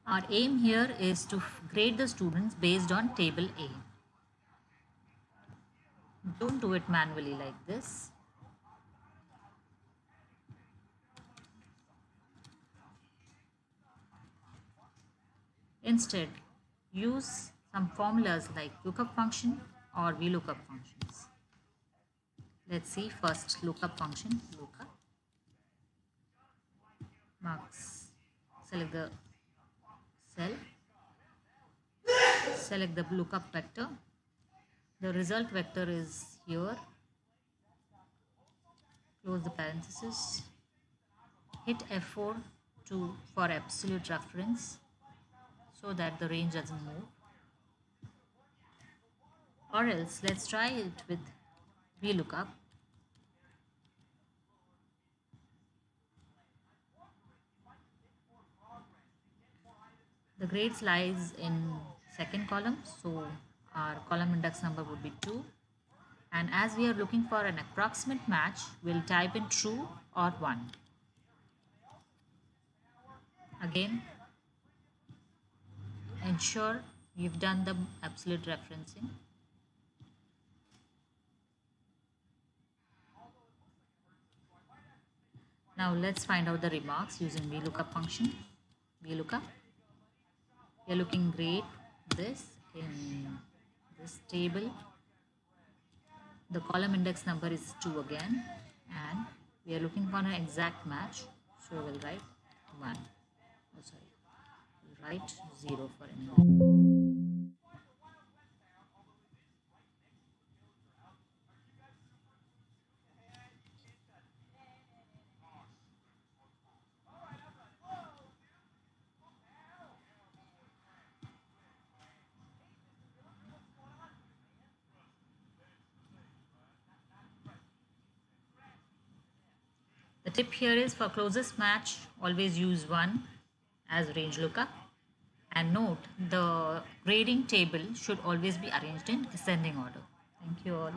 Our aim here is to grade the students based on table A. Don't do it manually like this. Instead, use some formulas like lookup function or VLOOKUP functions. Let's see first lookup function, lookup, marks, select the cell, select the lookup vector. The result vector is here. Close the parenthesis. Hit F4 for absolute reference so that the range doesn't move. Or else, let's try it with VLOOKUP. The grades lies in second column, so our column index number would be 2. And as we are looking for an approximate match, we'll type in true or 1. Again, ensure you've done the absolute referencing. Now let's find out the remarks using VLOOKUP function. VLOOKUP. You're looking great. This in this table. The column index number is 2 again, and we are looking for an exact match, so we'll write 1. Oh, sorry, we'll write 0 for any. The tip here is for closest match, always use 1 as range lookup. And note, the grading table should always be arranged in descending order. Thank you all.